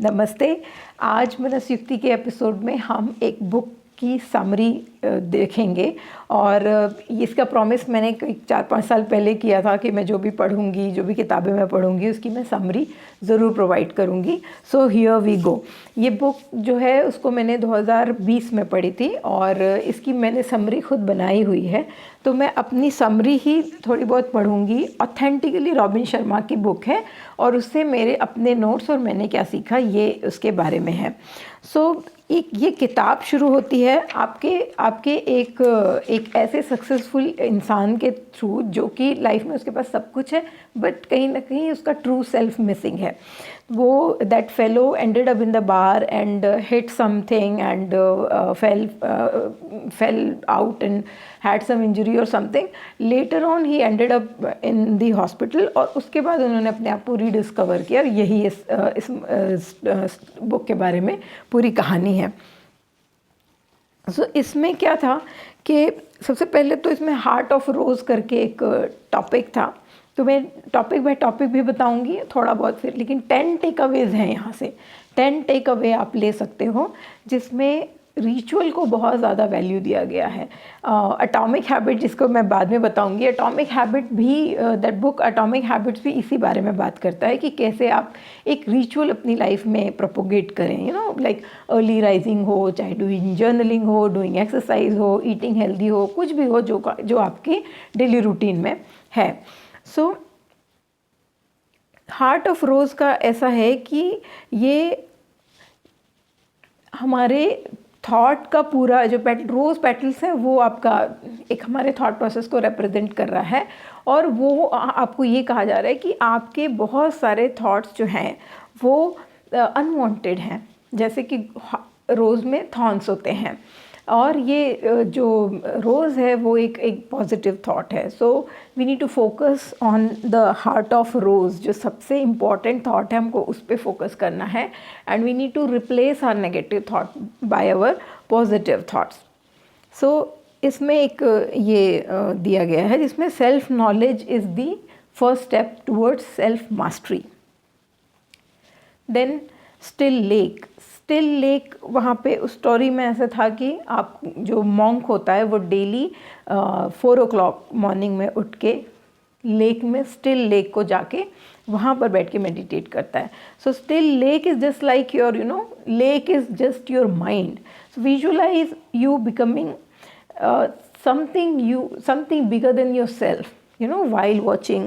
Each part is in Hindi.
नमस्ते। आज मनस्युक्ति के एपिसोड में हम एक बुक की समरी देखेंगे और इसका प्रॉमिस मैंने 4-5 साल पहले किया था कि मैं जो भी पढ़ूंगी, जो भी किताबें मैं पढ़ूंगी उसकी मैं समरी ज़रूर प्रोवाइड करूंगी। So here we go. ये बुक जो है उसको मैंने 2020 में पढ़ी थी और इसकी मैंने समरी खुद बनाई हुई है, तो मैं अपनी समरी ही थोड़ी बहुत पढ़ूंगी। ऑथेंटिकली रॉबिन शर्मा की बुक है और उससे मेरे अपने नोट्स और मैंने क्या सीखा ये उसके बारे में है। ये किताब शुरू होती है आपके एक ऐसे सक्सेसफुल इंसान के थ्रू जो कि लाइफ में उसके पास सब कुछ है बट कहीं ना कहीं उसका ट्रू सेल्फ मिसिंग है। वो that fellow ended up in the bar and hit something and fell out and had some injury और something. Later on he ended up in the hospital और उसके बाद उन्होंने अपने आप को रीडिस्कवर किया और यही इस बुक के बारे में पूरी कहानी है। इसमें क्या था कि सबसे पहले तो इसमें हार्ट ऑफ रोज़ करके एक टॉपिक था, तो मैं टॉपिक बाय टॉपिक भी बताऊंगी थोड़ा बहुत फिर, लेकिन 10 टेक अवेज़ हैं यहाँ से। 10 टेक अवे आप ले सकते हो जिसमें रिचुअल को बहुत ज़्यादा वैल्यू दिया गया है। एटॉमिक हैबिट जिसको मैं बाद में बताऊंगी, एटॉमिक हैबिट भी दैट बुक एटॉमिक हैबिट्स भी इसी बारे में बात करता है कि कैसे आप एक रिचुअल अपनी लाइफ में प्रोपोगेट करें, लाइक अर्ली राइजिंग हो, चाहे डूइंग जर्नलिंग हो, डूइंग एक्सरसाइज हो, ईटिंग हेल्दी हो, कुछ भी हो जो आपके डेली रूटीन में है। सो हार्ट ऑफ रोज़ का ऐसा है कि ये हमारे थॉट का पूरा जो रोज़ पेटल्स है वो आपका एक हमारे थॉट प्रोसेस को रिप्रेजेंट कर रहा है और वो आपको ये कहा जा रहा है कि आपके बहुत सारे थॉट्स जो हैं वो अनवांटेड हैं। जैसे कि रोज़ में थॉर्न्स होते हैं और ये जो रोज़ है वो एक पॉजिटिव थॉट है। So we need to focus on the heart of rose, जो सबसे इम्पॉर्टेंट थॉट है हमको उस पर फोकस करना है and we need to replace our negative thought by our positive thoughts. So इसमें एक ये दिया गया है जिसमें self knowledge is the first step towards self mastery. Then still lake वहाँ पे उस स्टोरी में ऐसा था कि आप जो मॉन्क होता है वो डेली 4 o'clock मॉर्निंग में उठ के लेक में स्टिल लेक को जाके वहाँ पर बैठ के मेडिटेट करता है। So still lake is just like your lake is just your mind. So visualize you becoming something bigger than yourself, while watching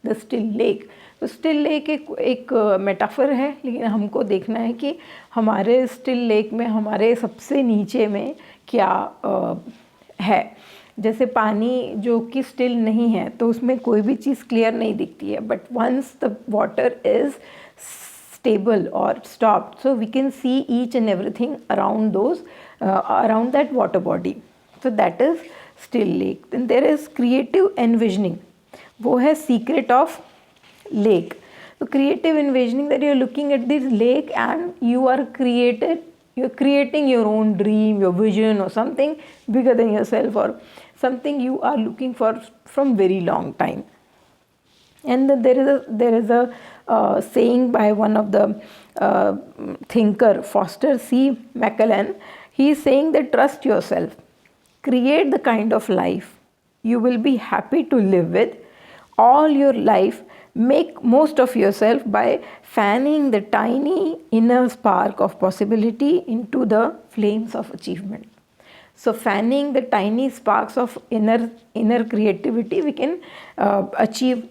the still lake. तो स्टिल लेक एक मेटाफर है, लेकिन हमको देखना है कि हमारे स्टिल लेक में हमारे सबसे नीचे में क्या है। जैसे पानी जो कि स्टिल नहीं है तो उसमें कोई भी चीज़ क्लियर नहीं दिखती है, but once the water is stable or stopped, so we can see each and everything around around that water body. So that is still lake. Then there is creative envisioning. वो है secret of lake. So creative envisioning, that you're looking at this lake and you're creating your own dream, your vision, or something bigger than yourself, or something you are looking for from very long time. And then there is a saying by one of the thinker, Foster C. McClellan. He is saying that trust yourself, create the kind of life you will be happy to live with all your life. Make most of yourself by fanning the tiny inner spark of possibility into the flames of achievement. So fanning the tiny sparks of inner creativity, we can achieve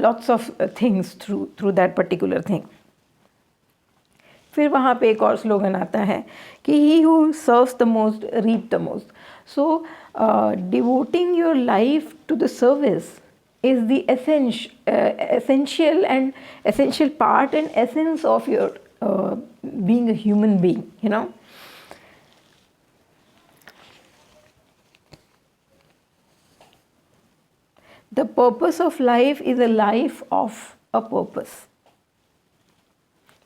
lots of things through that particular thing. फिर वहाँ पे एक और स्लोगन आता है कि he who serves the most reap the most. So devoting your life to the service is the essential part and essence of your being a human being, The purpose of life is a life of a purpose.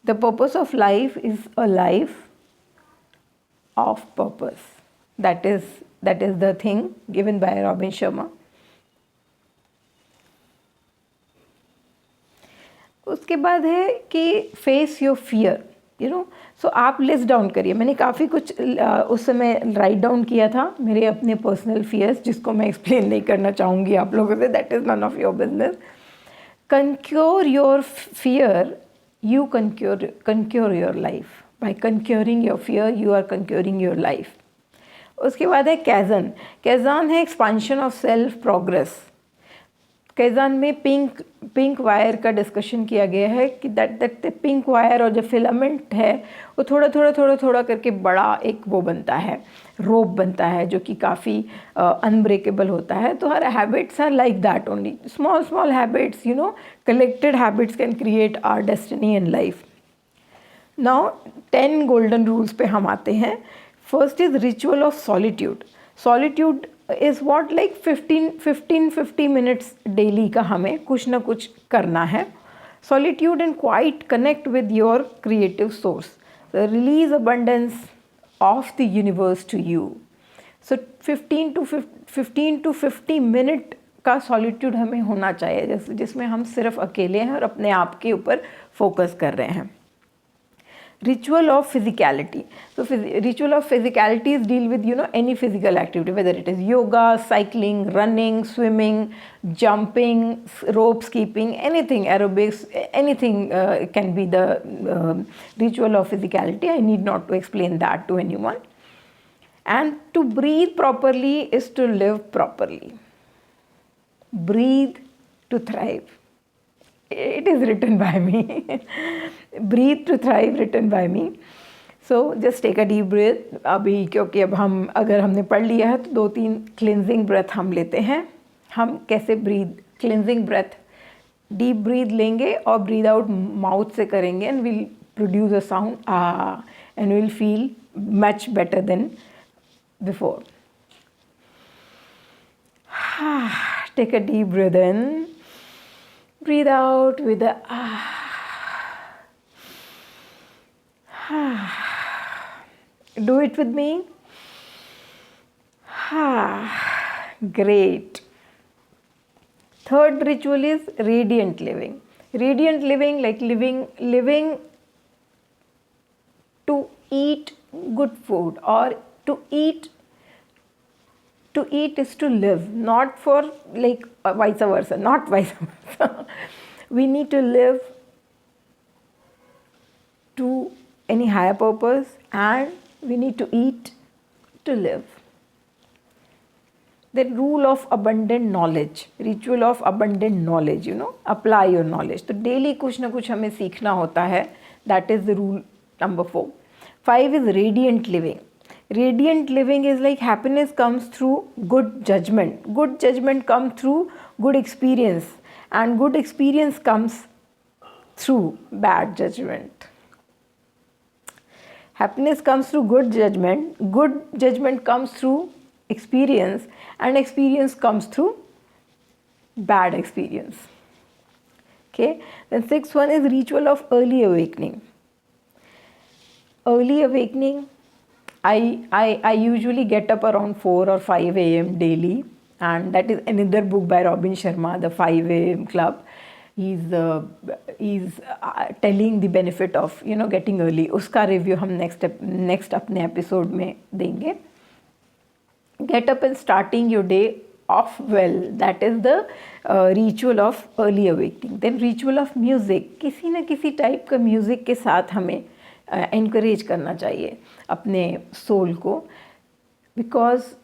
The purpose of life is a life of purpose. That is the thing given by Robin Sharma. उसके बाद है कि face your fear, you know. So आप लिस्ट डाउन करिए। मैंने काफ़ी कुछ उस समय राइट डाउन किया था, मेरे अपने पर्सनल फियर्स, जिसको मैं एक्सप्लेन नहीं करना चाहूँगी आप लोगों से, that is none of your business. Conquer your fear, you conquer your life. By conquering your fear, you are conquering your life. उसके बाद है कैज़न। कैज़ान है एक्सपांशन ऑफ सेल्फ प्रोग्रेस। कैज़ान में पिंक वायर का डिस्कशन किया गया है कि दैट पिंक वायर और जो फिलामेंट है वो थोड़ा करके बड़ा एक वो बनता है, रोप बनता है, जो कि काफ़ी अनब्रेकेबल होता है। तो हर habits are like that only, small habits, you know, collected habits can create our destiny in life. Now 10 golden rules पे हम आते हैं। First is ritual of solitude. Solitude is what, like 50 minutes daily का हमें कुछ ना कुछ करना है। Solitude and quiet connect with your creative source, release abundance of the universe to you. So 15 to 50 minute का सॉलिट्यूड हमें होना चाहिए, जिसमें हम सिर्फ अकेले हैं और अपने आप के ऊपर फोकस कर रहे हैं। Ritual of physicality. So ritual of physicality is deal with, you know, any physical activity, whether it is yoga, cycling, running, swimming, jumping, rope skipping, anything, aerobics, anything can be the ritual of physicality. I need not to explain that to anyone. And to breathe properly is to live properly. Breathe to thrive. It is written by me. Breathe to thrive, written by me. So just take a deep breath. अभी क्योंकि अब अगर हमने पढ़ लिया है तो 2-3 क्लिनजिंग ब्रेथ हम लेते हैं। हम कैसे क्लिनजिंग ब्रेथ, डीप ब्रीथ लेंगे और ब्रीथ आउट माउथ से करेंगे, and will produce a sound and will feel much better than before. Take a deep breath in. Breathe out with a Do it with me. Great. Third ritual is radiant living. Radiant living, like living to eat good food, or to eat is to live, not for like vice versa, not vice versa. We need to live to any higher purpose, and we need to eat to live. The rule of abundant knowledge, ritual of abundant knowledge, you know, apply your knowledge. तो daily कुछ ना कुछ हमें सीखना होता है. That is the rule number 4. 5 is radiant living. Radiant living is like happiness comes through good judgment. Good judgment comes through good experience, and good experience comes through bad judgment. Happiness comes through good judgment comes through experience, and experience comes through bad experience. Okay, then 6th one is ritual of early awakening. Early awakening, I usually get up around 4 or 5 a.m. daily, and that is another book by Robin Sharma, the 5 a.m. Club. He's telling the benefit of, you know, getting early. उसका review हम next अपने episode में देंगे. Get up and starting your day off well. That is the ritual of early awakening. Then ritual of music. किसी न किसी type का music के साथ हमें encourage करना चाहिए अपने soul को, because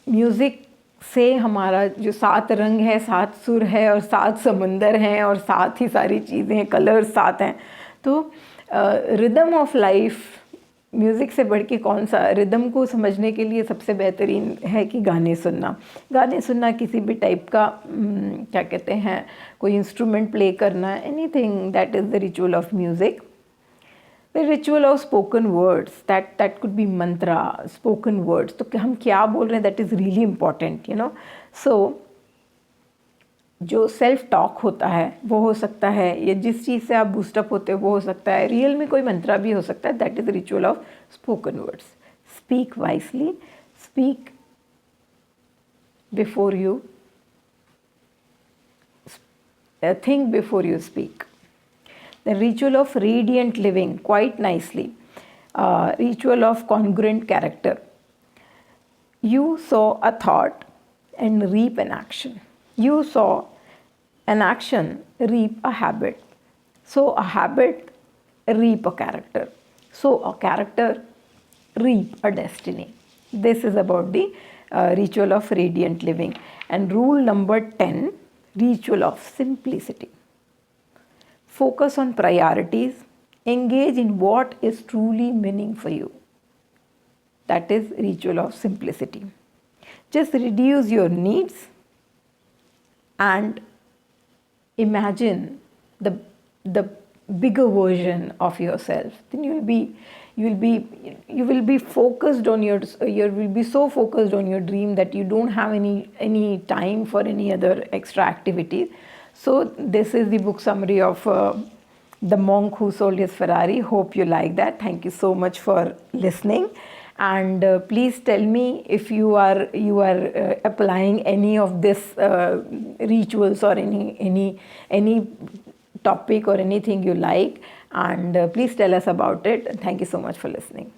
music से हमारा जो 7 रंग है, 7 सुर है, और 7 समंदर हैं, और 7 ही सारी चीज़ें, कलर्स 7 हैं. तो रिदम ऑफ लाइफ, म्यूज़िक से बढ़ के कौन सा, रिदम को समझने के लिए सबसे बेहतरीन है कि गाने सुनना, किसी भी टाइप का क्या कहते हैं, कोई इंस्ट्रूमेंट प्ले करना, anything, that is the ritual of music. The ritual of spoken words, that could be mantra, spoken words. तो हम क्या बोल रहे हैं, that is really important, you know. So जो सेल्फ टॉक होता है वो हो सकता है, या जिस चीज़ से आप बूस्टअप होते हो वो हो सकता है, रियल में कोई मंत्रा भी हो सकता है. That is ritual of spoken words. Speak wisely, speak before you think, before you speak. The ritual of radiant living, quite nicely. Ritual of congruent character. You sow a thought and reap an action. You sow an action, reap a habit. Sow a habit, reap a character. Sow a character, reap a destiny. This is about the ritual of radiant living. And rule number 10, ritual of simplicity. Focus on priorities. Engage in what is truly meaning for you. That is ritual of simplicity. Just reduce your needs and imagine the bigger version of yourself. Then you will be focused on you will be so focused on your dream that you don't have any time for any other extra activities. So this is the book summary of The Monk Who Sold His Ferrari. Hope you like that. Thank you so much for listening. And please tell me if you are applying any of this rituals or any topic or anything you like, and please tell us about it. Thank you so much for listening.